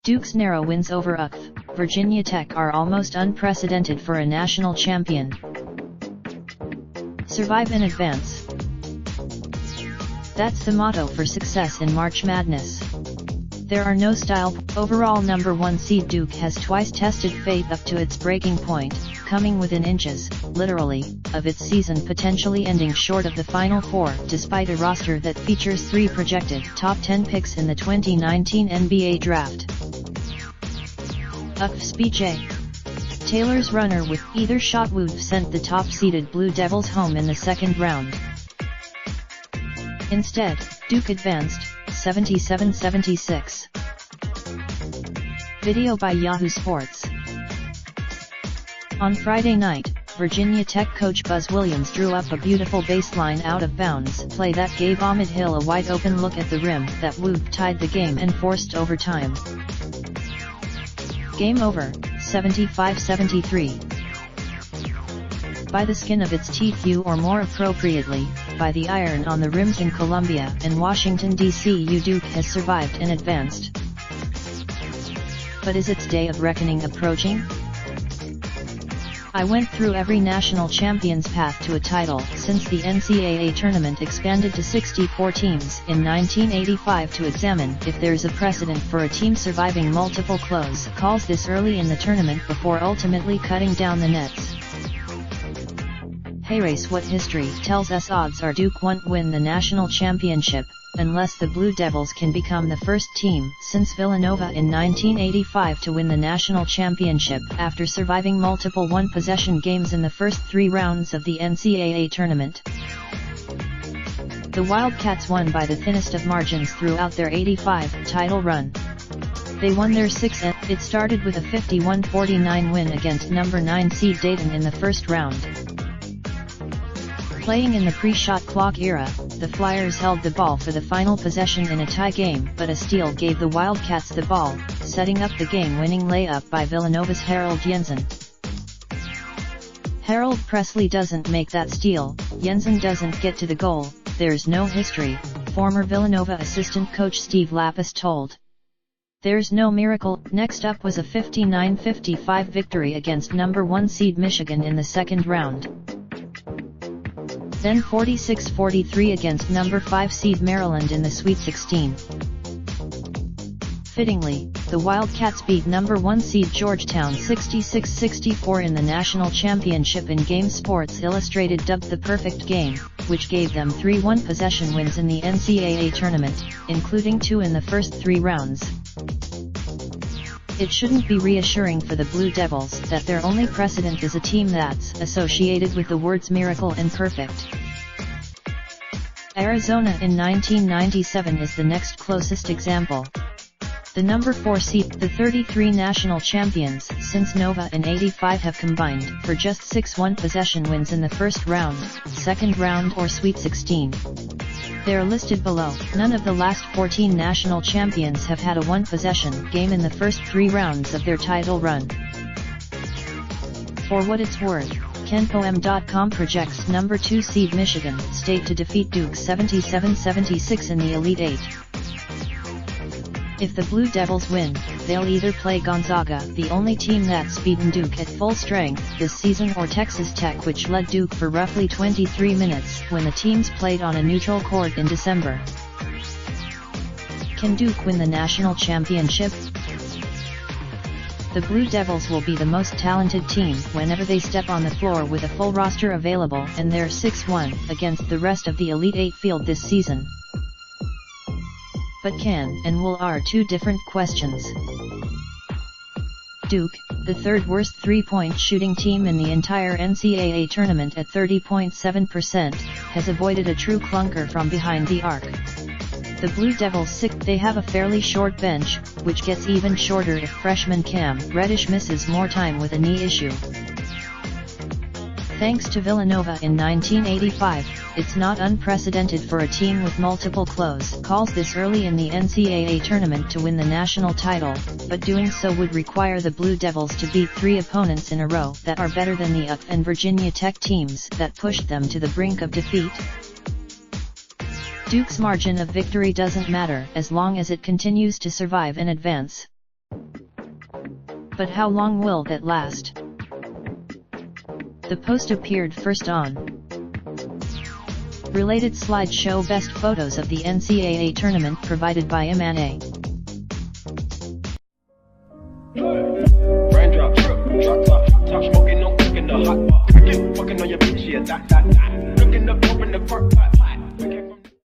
Duke's narrow wins over UCF, Virginia Tech are almost unprecedented for a national champion. Survive and advance. That's the motto for success in March Madness. There are no style. Overall number 1 seed Duke has twice tested fate up to its breaking point, coming within inches, literally, of its season potentially ending short of the Final Four despite a roster that features 3 projected top 10 picks in the 2019 NBA Draft. UCF's B.J. Taylor's runner with either shot would have sent the top-seeded Blue Devils home in the second round. Instead, Duke advanced, 77-76. Video by Yahoo Sports. On Friday night, Virginia Tech coach Buzz Williams drew up a beautiful baseline out-of-bounds play that gave Ahmed Hill a wide-open look at the rim that would have tied the game and forced overtime. Game over, 75-73. By the skin of its teeth, or more appropriately, by the iron on the rims in Columbia and Washington, D.C. Duke has survived and advanced. But is its day of reckoning approaching? I went through every national champion's path to a title since the NCAA tournament expanded to 64 teams in 1985 to examine if there's a precedent for a team surviving multiple close calls this early in the tournament before ultimately cutting down the nets. Hey race, what history tells us odds are Duke won't win the national championship, unless the Blue Devils can become the first team since Villanova in 1985 to win the national championship after surviving multiple one-possession games in the first 3 rounds of the NCAA tournament. The Wildcats won by the thinnest of margins throughout their 85 title run. They won their 6th, and it started with a 51-49 win against number 9 seed Dayton in the first round. Playing in the pre-shot clock era, the Flyers held the ball for the final possession in a tie game, but a steal gave the Wildcats the ball, setting up the game-winning layup by Villanova's Harold Jensen. Harold Presley doesn't make that steal, Jensen doesn't get to the goal. There's no history, former Villanova assistant coach Steve Lapis told. There's no miracle. Next up was a 59-55 victory against number 1 seed Michigan in the second round. Then 46-43 against number 5 seed Maryland in the Sweet 16. Fittingly, the Wildcats beat number 1 seed Georgetown 66-64 in the national championship in game Sports Illustrated dubbed the perfect game, which gave them 3 one-possession wins in the NCAA tournament, including 2 in the first 3 rounds. It shouldn't be reassuring for the Blue Devils that their only precedent is a team that's associated with the words miracle and perfect. Arizona in 1997 is the next closest example. The number 4 seed, the 33 national champions since Nova in 85 have combined for just 6 one-possession wins in the first round, second round or Sweet 16. They're listed below. None of the last 14 national champions have had a one-possession game in the first 3 rounds of their title run. For what it's worth, KenPoem.com projects number 2 seed Michigan State to defeat Duke 77-76 in the Elite Eight. If the Blue Devils win, they'll either play Gonzaga, the only team that's beaten Duke at full strength this season, or Texas Tech, which led Duke for roughly 23 minutes when the teams played on a neutral court in December. Can Duke win the national championship? The Blue Devils will be the most talented team whenever they step on the floor with a full roster available, and they're 6-1 against the rest of the Elite Eight field this season. But can and will are 2 different questions. Duke, the 3rd worst three-point shooting team in the entire NCAA tournament at 30.7%, has avoided a true clunker from behind the arc. The Blue Devils they have a fairly short bench, which gets even shorter if freshman Cam Reddish misses more time with a knee issue. Thanks to Villanova in 1985, it's not unprecedented for a team with multiple close calls this early in the NCAA tournament to win the national title, but doing so would require the Blue Devils to beat 3 opponents in a row that are better than the UCF and Virginia Tech teams that pushed them to the brink of defeat. Duke's margin of victory doesn't matter as long as it continues to survive and advance. But how long will that last? The post appeared first on related slide show best photos of the NCAA tournament provided by M&A. Raindrop, drop top smoking, no cooking the hot pot. Fucking on your bitch, yeah, that. Looking up, open the park pot.